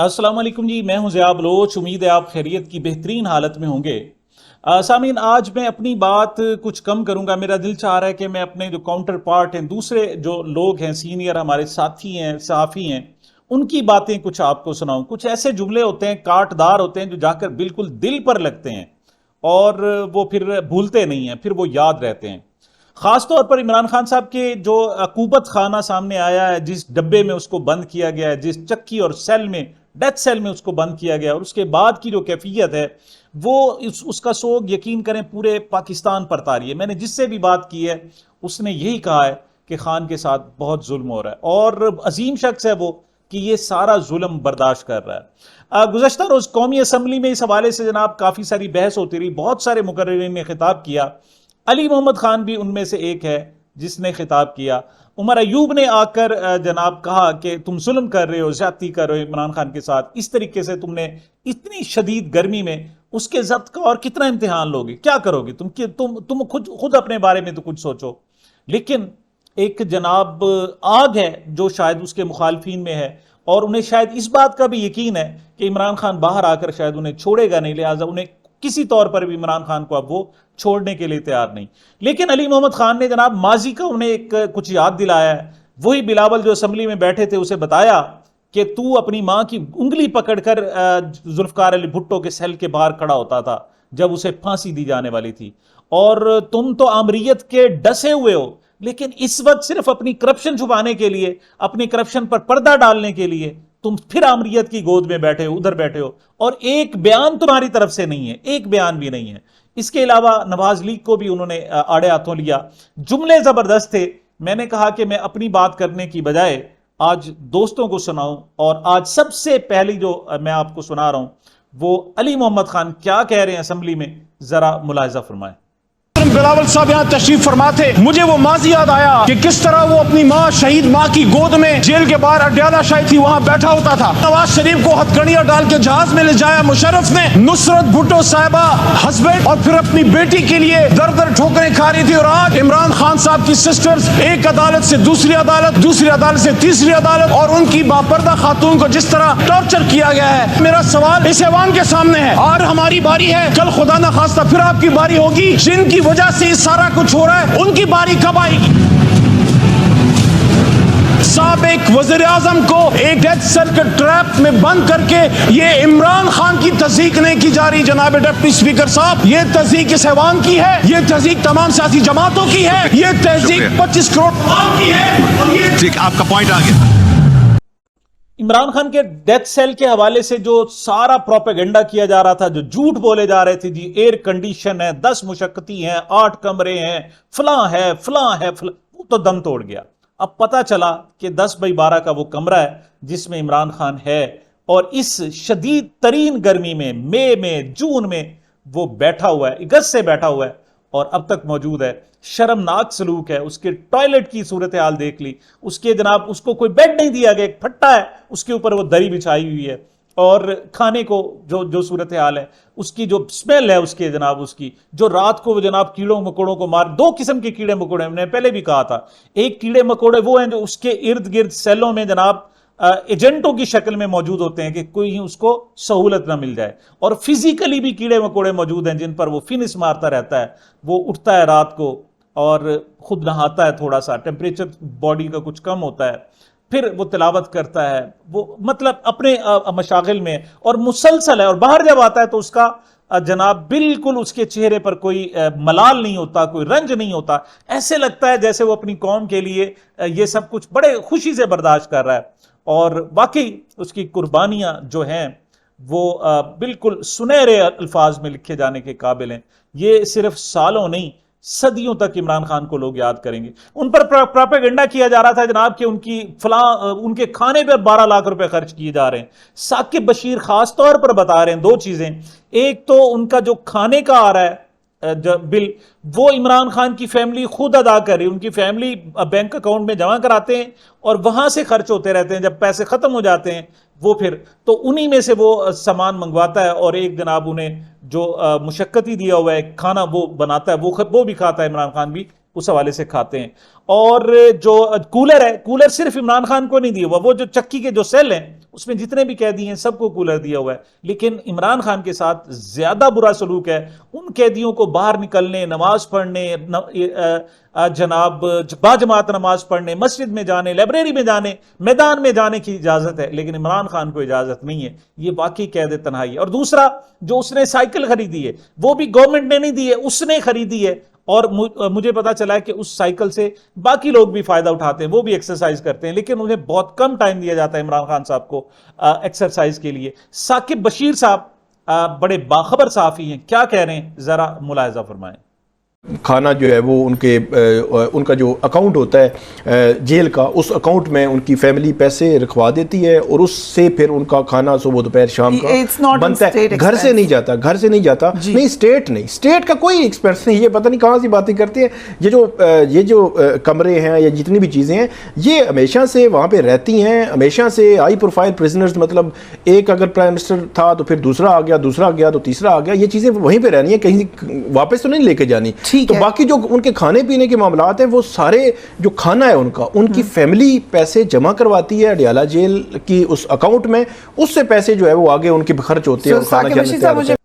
السلام علیکم جی، میں ہوں ضیاء بلوچ۔ امید ہے آپ خیریت کی بہترین حالت میں ہوں گے۔ سامعین، آج میں اپنی بات کچھ کم کروں گا۔ میرا دل چاہ رہا ہے کہ میں اپنے جو کاؤنٹر پارٹ ہیں، دوسرے جو لوگ ہیں، سینئر ہمارے ساتھی ہیں، صحافی ہیں، ان کی باتیں کچھ آپ کو سناؤں۔ کچھ ایسے جملے ہوتے ہیں، کاٹ دار ہوتے ہیں، جو جا کر بالکل دل پر لگتے ہیں اور وہ پھر بھولتے نہیں ہیں، پھر وہ یاد رہتے ہیں۔ خاص طور پر عمران خان صاحب کے جو عقوبت خانہ سامنے آیا ہے، جس ڈبے میں اس کو بند کیا گیا ہے، جس چکی اور سیل میں، ڈیتھ سیل میں اس کو بند کیا گیا، اور اس کے بعد کی جو کیفیت ہے وہ اس کا سوگ یقین کریں پورے پاکستان پر طاری ہے۔ میں نے جس سے بھی بات کی ہے اس نے یہی کہا ہے کہ خان کے ساتھ بہت ظلم ہو رہا ہے، اور عظیم شخص ہے وہ کہ یہ سارا ظلم برداشت کر رہا ہے۔ گزشتہ روز قومی اسمبلی میں اس حوالے سے جناب کافی ساری بحث ہوتی رہی، بہت سارے مقررین نے خطاب کیا۔ علی محمد خان بھی ان میں سے ایک ہے جس نے خطاب کیا۔ عمر ایوب نے آ کر جناب کہا کہ تم ظلم کر رہے ہو، زیادتی کر رہے ہو عمران خان کے ساتھ، اس طریقے سے تم نے اتنی شدید گرمی میں اس کے ضبط کا اور کتنا امتحان لوگے، کیا کرو گے تم خود اپنے بارے میں تو کچھ سوچو۔ لیکن ایک جناب آگ ہے جو شاید اس کے مخالفین میں ہے، اور انہیں شاید اس بات کا بھی یقین ہے کہ عمران خان باہر آ کر شاید انہیں چھوڑے گا نہیں، لہٰذا انہیں کسی طور پر بھی عمران خان کو اب وہ چھوڑنے کے لیے تیار نہیں۔ لیکن علی محمد خان نے جناب ماضی کا انہیں ایک کچھ یاد دلایا ہے۔ وہی بلاول جو اسمبلی میں بیٹھے تھے اسے بتایا کہ تو اپنی ماں کی انگلی پکڑ کر ذوالفقار علی بھٹو کے سیل کے باہر کھڑا ہوتا تھا جب اسے پھانسی دی جانے والی تھی، اور تم تو آمریت کے ڈسے ہوئے ہو، لیکن اس وقت صرف اپنی کرپشن چھپانے کے لیے، اپنی کرپشن پر پردہ ڈالنے کے لیے تم پھر آمریت کی گود میں بیٹھے ہو، ادھر بیٹھے ہو، اور ایک بیان تمہاری طرف سے نہیں ہے، ایک بیان بھی نہیں ہے۔ اس کے علاوہ نواز لیگ کو بھی انہوں نے آڑے ہاتھوں لیا۔ جملے زبردست تھے۔ میں نے کہا کہ میں اپنی بات کرنے کی بجائے آج دوستوں کو سناؤں، اور آج سب سے پہلی جو میں آپ کو سنا رہا ہوں وہ علی محمد خان کیا کہہ رہے ہیں اسمبلی میں، ذرا ملاحظہ فرمائیں۔ بلاول صاحب یہاں تشریف فرما تھے، مجھے وہ ماضی یاد آیا کہ کس طرح وہ اپنی ماں، شہید ماں کی گود میں جیل کے باہر اڈیالہ شاہی تھی وہاں بیٹھا ہوتا تھا۔ نواز شریف کو ہتھکڑیاں ڈال کے جہاز میں لے جایا مشرف نے، نصرت بھٹو صاحبہ ہسبینڈ اور پھر اپنی بیٹی کے لیے در در ٹھوکریں کھا رہی تھی، اور آج عمران خان صاحب کی سسٹرز ایک عدالت سے دوسری عدالت، دوسری عدالت سے تیسری عدالت، اور ان کی باپردہ خاتون کو جس طرح ٹارچر کیا گیا ہے۔ میرا سوال اس ایوان کے سامنے ہے، آج ہماری باری ہے، کل خدا نہ خواستہ پھر آپ کی باری ہوگی۔ جن کی وجہ سے سارا کچھ ہو رہا ہے ان کی باری کب آئے گی؟ سابق وزیر اعظم کو ایک ڈیتھ سیل کے ٹریپ میں بند کر کے یہ عمران خان کی تصدیق نہیں کی جا رہی۔ جناب ڈپٹی اسپیکر صاحب، یہ تصدیق اس ایوان کی ہے، یہ تصدیق تمام سیاسی جماعتوں کی ہے، یہ تصدیق 25 کروڑ کی ہے۔ ٹھیک، آپ کا پوائنٹ آ گیا۔ عمران خان کے ڈیتھ سیل کے حوالے سے جو سارا پروپیگنڈا کیا جا رہا تھا، جو جھوٹ بولے جا رہے تھے، جی ایئر کنڈیشن ہے، 10 مشقتی ہیں، 8 کمرے ہیں، فلاں ہے فلاں ہے فلاں، وہ تو دم توڑ گیا۔ اب پتا چلا کہ 10x12 کا وہ کمرہ ہے جس میں عمران خان ہے، اور اس شدید ترین گرمی میں، مئی میں، جون میں وہ بیٹھا ہوا ہے، اگست سے بیٹھا ہوا ہے اور اب تک موجود ہے۔ شرمناک سلوک ہے۔ اس کے ٹوائلٹ کی صورتحال دیکھ لی، اس کے جناب اس کو کوئی بیڈ نہیں دیا گیا، ایک پھٹا ہے اس کے اوپر وہ دری بچھائی ہوئی ہے، اور کھانے کو جو صورتحال ہے، اس کی جو سمیل ہے، اس کے جناب اس کی جو رات کو وہ جناب کیڑوں مکوڑوں کو مار، 2 قسم کے کیڑے مکوڑے ہیں، میں نے پہلے بھی کہا تھا۔ ایک کیڑے مکوڑے وہ ہیں جو اس کے ارد گرد سیلوں میں جناب ایجنٹوں کی شکل میں موجود ہوتے ہیں کہ کوئی اس کو سہولت نہ مل جائے، اور فزیکلی بھی کیڑے مکوڑے موجود ہیں جن پر وہ فنس مارتا رہتا ہے۔ وہ اٹھتا ہے رات کو اور خود نہاتا ہے، تھوڑا سا ٹیمپریچر باڈی کا کچھ کم ہوتا ہے، پھر وہ تلاوت کرتا ہے، وہ مطلب اپنے مشاغل میں اور مسلسل ہے، اور باہر جب آتا ہے تو اس کا جناب بالکل اس کے چہرے پر کوئی ملال نہیں ہوتا، کوئی رنج نہیں ہوتا، ایسے لگتا ہے جیسے وہ اپنی قوم کے لیے یہ سب کچھ بڑے خوشی سے برداشت کر رہا ہے۔ اور واقعی اس کی قربانیاں جو ہیں وہ بالکل سنہرے الفاظ میں لکھے جانے کے قابل ہیں۔ یہ صرف سالوں نہیں، صدیوں تک عمران خان کو لوگ یاد کریں گے۔ ان پر پروپیگنڈا کیا جا رہا تھا جناب کہ ان کی ان کے کھانے پر 12 لاکھ روپے خرچ کیے جا رہے ہیں۔ ثاقب بشیر خاص طور پر بتا رہے ہیں 2 چیزیں، ایک تو ان کا جو کھانے کا آ رہا ہے بل، وہ عمران خان کی فیملی خود ادا کر رہی ہے، ان کی فیملی بینک اکاؤنٹ میں جمع کراتے ہیں اور وہاں سے خرچ ہوتے رہتے ہیں، جب پیسے ختم ہو جاتے ہیں وہ پھر تو انہی میں سے وہ سامان منگواتا ہے، اور ایک جناب انہیں جو مشقتی دیا ہوا ہے کھانا وہ بناتا ہے، وہ بھی کھاتا ہے عمران خان بھی، اس حوالے سے کھاتے ہیں. اور جو کولر ہے, کولر صرف عمران خان کو نہیں دیا ہوا, وہ جو چکی کے جو سیل ہیں اس میں جتنے بھی قیدی ہیں سب کو کولر دیا ہوا ہے. لیکن عمران خان کے ساتھ زیادہ برا سلوک ہے ان قیدیوں کو باہر نکلنے, نماز پڑھنے, جناب باجماعت نماز پڑھنے, مسجد میں جانے, لائبریری میں جانے, میدان میں جانے کی اجازت ہے, لیکن عمران خان کو اجازت نہیں ہے. یہ واقعی قید تنہائی ہے. اور دوسرا, جو اس نے سائیکل خریدی ہے وہ بھی گورنمنٹ نے نہیں دی ہے, اس نے خریدی ہے. اور مجھے پتا چلا ہے کہ اس سائیکل سے باقی لوگ بھی فائدہ اٹھاتے ہیں, وہ بھی ایکسرسائز کرتے ہیں, لیکن انہیں بہت کم ٹائم دیا جاتا ہے عمران خان صاحب کو ایکسرسائز کے لیے. ثاقب بشیر صاحب بڑے باخبر صحافی ہیں, کیا کہہ رہے ہیں ذرا ملاحظہ فرمائیں. کھانا جو ہے وہ ان کا جو اکاؤنٹ ہوتا ہے جیل کا, اس اکاؤنٹ میں ان کی فیملی پیسے رکھوا دیتی ہے اور اس سے پھر ان کا کھانا صبح دوپہر شام کا بنتا ہے. گھر سے نہیں جاتا, نہیں اسٹیٹ کا کوئی ایکسپینس نہیں. یہ پتہ نہیں کہاں سی باتیں کرتے ہیں. یہ جو کمرے ہیں یا جتنی بھی چیزیں ہیں یہ ہمیشہ سے وہاں پہ رہتی ہیں, ہمیشہ سے ہائی پروفائل پرزنرز, مطلب ایک اگر پرائم منسٹر تھا تو پھر دوسرا آ گیا تو تیسرا آ گیا. یہ چیزیں وہیں پہ رہنی ہیں, کہیں واپس تو نہیں لے کے جانی. تو باقی جو ان کے کھانے پینے کے معاملات ہیں وہ سارے جو کھانا ہے ان کی فیملی پیسے جمع کرواتی ہے اڈیالہ جیل کی اس اکاؤنٹ میں, اس سے پیسے جو ہے وہ آگے ان کے خرچ ہوتے ہیں اور کھانا کھانے ہوتے ہیں.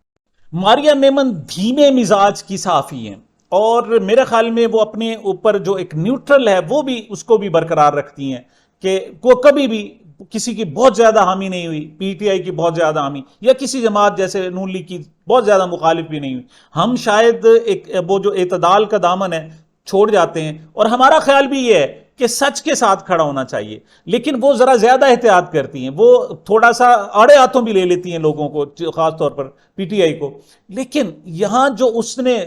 ماریہ میمن دھیمے مزاج کی صحافی ہیں اور میرے خیال میں وہ اپنے اوپر جو ایک نیوٹرل ہے وہ بھی اس کو بھی برقرار رکھتی ہیں کہ وہ کبھی بھی کسی کی بہت زیادہ حامی نہیں ہوئی, پی ٹی آئی کی بہت زیادہ حامی یا کسی جماعت جیسے نون لیگ کی بہت زیادہ مخالف بھی نہیں ہوئی. ہم شاید وہ جو اعتدال کا دامن ہے چھوڑ جاتے ہیں, اور ہمارا خیال بھی یہ ہے کہ سچ کے ساتھ کھڑا ہونا چاہیے, لیکن وہ ذرا زیادہ احتیاط کرتی ہیں, وہ تھوڑا سا آڑے ہاتھوں بھی لے لیتی ہیں لوگوں کو, خاص طور پر پی ٹی آئی کو. لیکن یہاں جو اس نے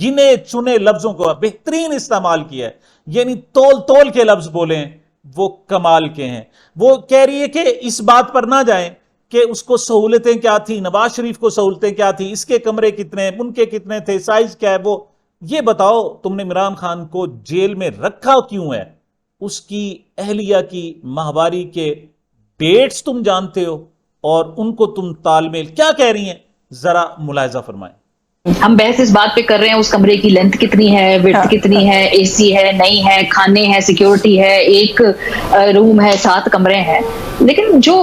گنے چنے لفظوں کو بہترین استعمال کیا ہے, یعنی تول کے لفظ بولے ہیں, وہ کمال کے ہیں. وہ کہہ رہی ہے کہ اس بات پر نہ جائیں کہ اس کو سہولتیں کیا تھی, نواز شریف کو سہولتیں کیا تھی, اس کے کمرے کتنے, ان کے کتنے تھے, سائز کیا ہے. وہ یہ بتاؤ تم نے عمران خان کو جیل میں رکھا کیوں ہے؟ اس کی اہلیہ کی ماہواری کے ڈیٹس تم جانتے ہو اور ان کو تم تال میل کیا کہہ رہی ہیں, ذرا ملاحظہ فرمائیں. ہم بحث اس بات پہ کر رہے ہیں اس کمرے کی لینتھ کتنی ہے, وڈتھ کتنی ہے, اے سی ہے نہیں ہے, کھانے ہیں, سیکیورٹی ہے, ایک روم ہے, 7 کمرے ہیں. لیکن جو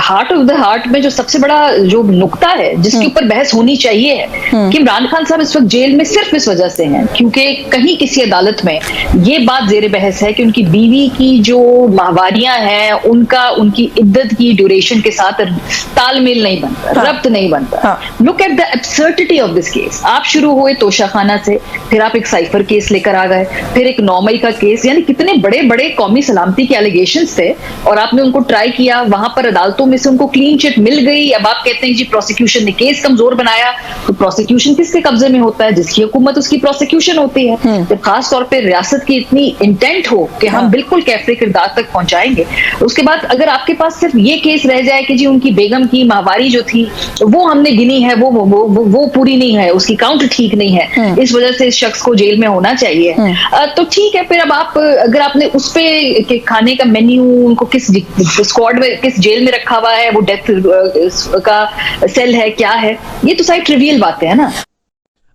ہارٹ آف دا ہارٹ میں جو سب سے بڑا جو نقطہ ہے جس کے اوپر بحث ہونی چاہیے ہے کہ عمران خان صاحب اس وقت جیل میں صرف اس وجہ سے ہیں کیونکہ کہیں کسی عدالت میں یہ بات زیر بحث ہے کہ ان کی بیوی کی جو ماہواریاں ہیں ان کی عدت کی ڈیوریشن کے ساتھ تال میل نہیں بنتا, ربط نہیں بنتا. Look at the absurdity of this case. آپ شروع ہوئے توشہ خانہ سے, پھر آپ ایک سائفر کیس لے کر آ گئے, پھر ایک 9 مئی کا کیس, یعنی کتنے بڑے بڑے قومی سلامتی کے الیگیشنز تھے اور آپ نے ان کو ٹرائی کیا, وہاں پر عدالتوں میں سے ان کو کلین چٹ مل گئی. اب آپ کہتے ہیں جی پروسیکیوشن نے کیس کمزور بنایا, تو پروسیکیوشن کس کے قبضے میں ہوتا ہے؟ جس کی حکومت اس کی پروسیکیوشن ہوتی ہے. جب خاص طور پہ ریاست کی اتنی انٹینٹ ہو کہ ہم بالکل کیفر کردار تک پہنچائیں گے, اس کے بعد اگر آپ کے پاس صرف یہ کیس رہ جائے کہ جی ان کی بیگم کی ماہواری جو تھی وہ ہم نے گنی ہے, وہ پوری نہیں ہے, اس کی کاؤنٹ ٹھیک نہیں ہے, اس وجہ سے اس شخص کو جیل میں ہونا چاہیے, تو ٹھیک ہے. پھر اب آپ اگر آپ نے اس پہ کھانے کا مینیو ان کو کس اسکواڈ میں کس جیل میں رکھا ہوا ہے, وہ ڈیتھ کا سیل ہے کیا ہے, یہ تو ساری ٹریویل باتیں ہیں نا.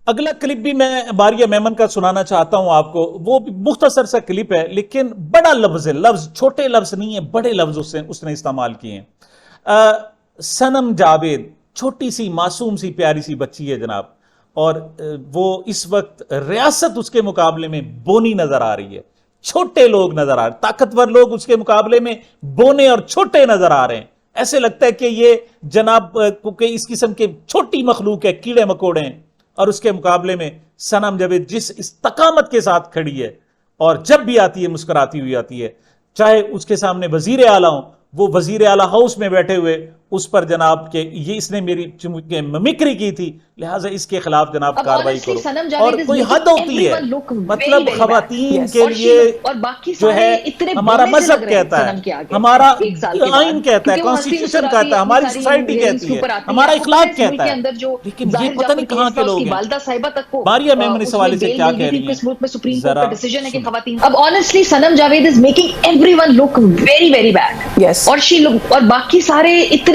اگلا کلپ بھی میں ماریہ میمن کا سنانا چاہتا ہوں آپ کو. وہ مختصر سا کلپ ہے لیکن بڑا لفظ ہے, لفظ چھوٹے لفظ نہیں ہے, بڑے لفظ اس نے استعمال کیے ہیں. سنم جاوید چھوٹی سی معصوم سی پیاری سی بچی ہے جناب, اور وہ اس وقت ریاست اس کے مقابلے میں بونی نظر آ رہی ہے, چھوٹے لوگ نظر آ رہے, طاقتور لوگ اس کے مقابلے میں بونے اور چھوٹے نظر آ رہے ہیں. ایسے لگتا ہے کہ یہ جناب کہ اس قسم کے چھوٹی مخلوق ہے, کیڑے مکوڑے ہیں, اور اس کے مقابلے میں سنم جاوید جس استقامت کے ساتھ کھڑی ہے اور جب بھی آتی ہے مسکراتی ہوئی آتی ہے, چاہے اس کے سامنے وزیر اعلیٰ ہوں, وہ وزیر اعلیٰ ہاؤس میں بیٹھے ہوئے اس پر جناب کہ یہ اس نے میری ممکری کی تھی لہٰذا اس کے خلاف جناب کاروائی کرو. اور کوئی حد ہوتی ہے, مطلب خواتین کے لیے جو ہے ہمارا مذہب کہتا ہے, ہمارا آئین کہتا ہے, کانسٹیٹیوشن کہتا ہے, ہماری سوسائٹی کہتی ہے, ہمارا اخلاق کہتا ہے, لیکن یہ پتہ نہیں کہاں کے لوگ ہیں. ماریہ میمن اس حوالے سے کیا کہہ رہی ہیں ذرا. اب honestly Sanam Javed is making everyone look very very bad, اور باقی سارے اتنے